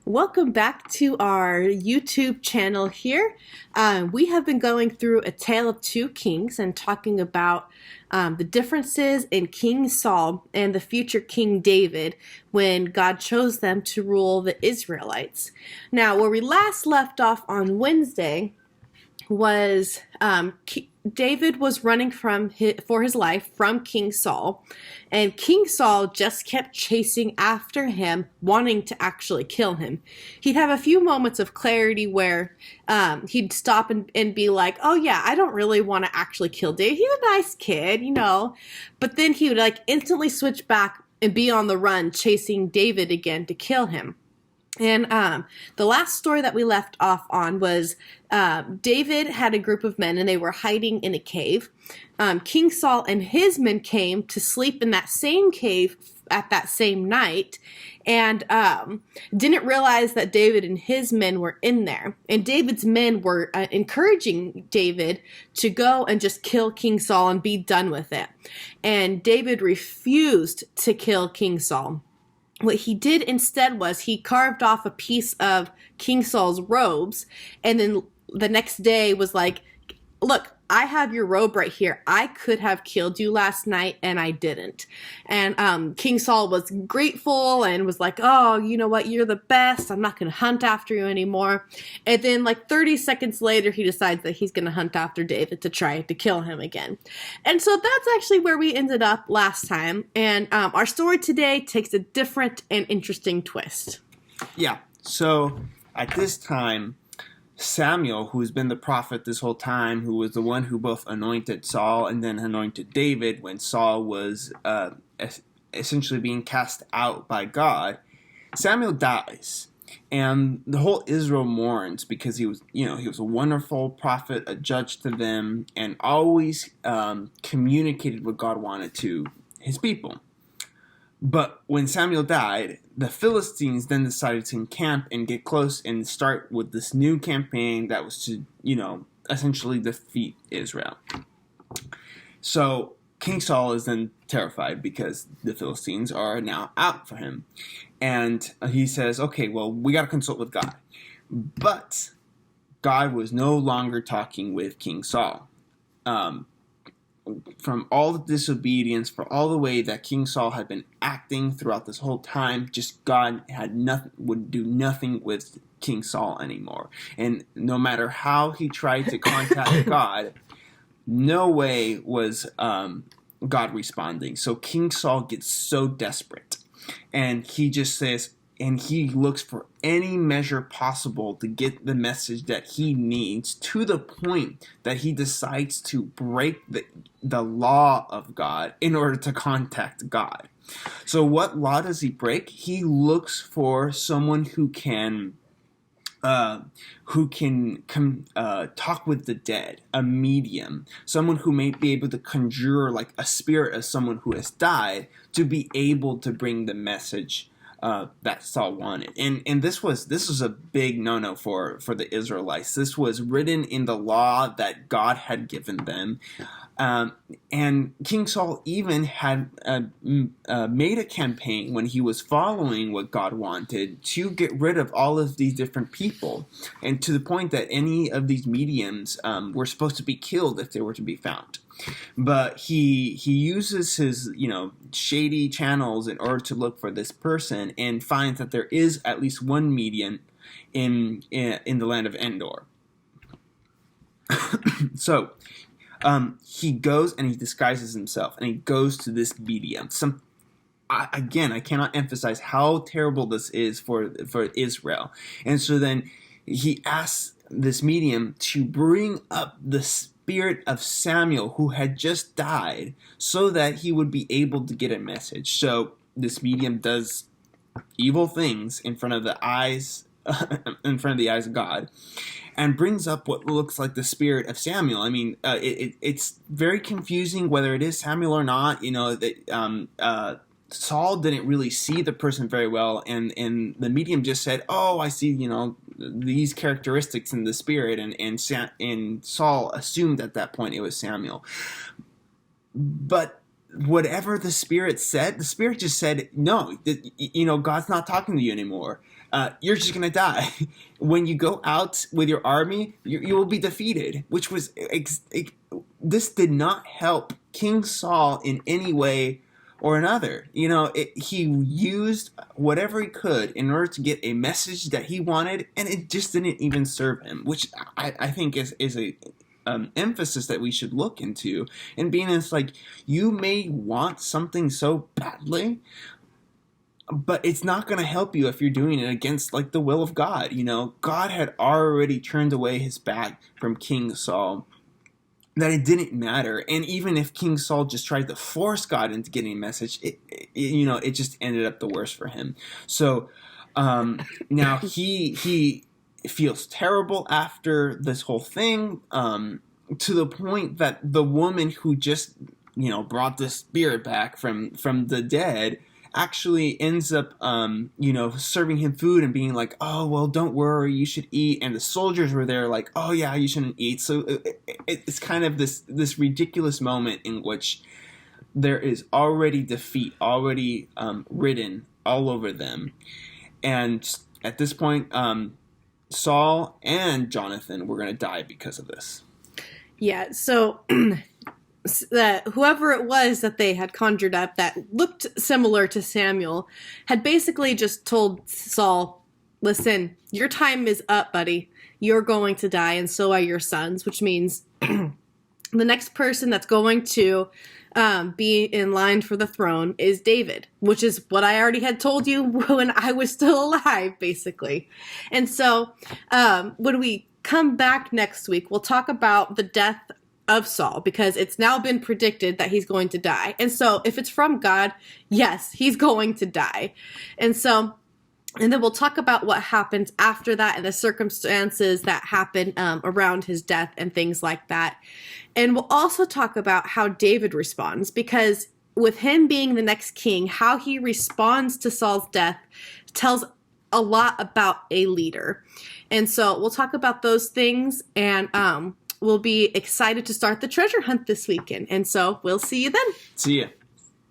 Welcome back to our YouTube channel here. We have been going through A Tale of Two Kings and talking about the differences in King Saul and the future King David when God chose them to rule the Israelites. Now, where we last left off on Wednesday was David was running for his life from King Saul, and King Saul just kept chasing after him, wanting to actually kill him. He'd have a few moments of clarity where he'd stop and be like, "Oh yeah, I don't really want to actually kill David. He's a nice kid, you know." But then he would instantly switch back and be on the run, chasing David again to kill him. And the last story that we left off on was David had a group of men and they were hiding in a cave. King Saul and his men came to sleep in that same cave at that same night and didn't realize that David and his men were in there. And David's men were encouraging David to go and just kill King Saul and be done with it. And David refused to kill King Saul. What he did instead was he carved off a piece of King Saul's robes, and then the next day was like, "Look, I have your robe right here. I could have killed you last night, and I didn't." And King Saul was grateful and was like, "Oh, you know what? You're the best. I'm not going to hunt after you anymore." And then 30 seconds later, he decides that he's going to hunt after David to try to kill him again. And so that's actually where we ended up last time. And our story today takes a different and interesting twist. Yeah. So at this time, Samuel, who's been the prophet this whole time, who was the one who both anointed Saul and then anointed David when Saul was essentially being cast out by God, Samuel dies. And the whole Israel mourns because he was a wonderful prophet, a judge to them, and always communicated what God wanted to his people. But when Samuel died, the Philistines then decided to encamp and get close and start with this new campaign that was to, essentially defeat Israel. So King Saul is then terrified because the Philistines are now out for him. And he says, okay, well, we got to consult with God. But God was no longer talking with King Saul. From all the disobedience, for all the way that King Saul had been acting throughout this whole time, just God would do nothing with King Saul anymore. And no matter how he tried to contact God, no way was God responding. So King Saul gets so desperate, and he just says, and he looks for any measure possible to get the message that he needs, to the point that he decides to break the law of God in order to contact God. So what law does he break? He looks for someone who can talk with the dead, a medium, someone who may be able to conjure like a spirit of someone who has died to be able to bring the message that Saul wanted. And this was a big no-no for the Israelites. This was written in the law that God had given them. And King Saul even had made a campaign when he was following what God wanted to get rid of all of these different people, and to the point that any of these mediums were supposed to be killed if they were to be found. But he uses his shady channels in order to look for this person, and finds that there is at least one medium in the land of Endor. So he goes and he disguises himself, and he goes to this medium. Again, I cannot emphasize how terrible this is for Israel. And so then he asks this medium to bring up the spirit of Samuel, who had just died, so that he would be able to get a message. So this medium does evil things in front of the eyes of God, and brings up what looks like the spirit of Samuel. I mean, it's very confusing whether it is Samuel or not. Saul didn't really see the person very well, and the medium just said, "Oh, I see, these characteristics in the spirit," and Saul assumed at that point it was Samuel. But whatever the Spirit said, the Spirit just said, no, God's not talking to you anymore. You're just going to die. When you go out with your army, you will be defeated, which was, this did not help King Saul in any way or another. He used whatever he could in order to get a message that he wanted, and it just didn't even serve him, which I think is a emphasis that we should look into. And being it's like, you may want something so badly, but it's not going to help you if you're doing it against like the will of God. God had already turned away his back from King Saul, that it didn't matter. And even if King Saul just tried to force God into getting a message, it just ended up the worse for him. So now he feels terrible after this whole thing, to the point that the woman who just brought the spirit back from the dead actually ends up serving him food and being like, oh, well, don't worry, you should eat. And the soldiers were there like, oh yeah, you shouldn't eat. So it's kind of this ridiculous moment in which there is already defeat already written all over them. And at this point, Saul and Jonathan were going to die because of this. Yeah, so that whoever it was that they had conjured up that looked similar to Samuel had basically just told Saul, listen, your time is up, buddy. You're going to die, and so are your sons, which means the next person that's going to be in line for the throne is David, which is what I already had told you when I was still alive, basically. And so when we come back next week, we'll talk about the death of Saul, because it's now been predicted that he's going to die. And so if it's from God, yes, he's going to die. And then we'll talk about what happens after that and the circumstances that happen around his death and things like that. And we'll also talk about how David responds, because with him being the next king, how he responds to Saul's death tells a lot about a leader. And so we'll talk about those things, and we'll be excited to start the treasure hunt this weekend. And so we'll see you then. See ya.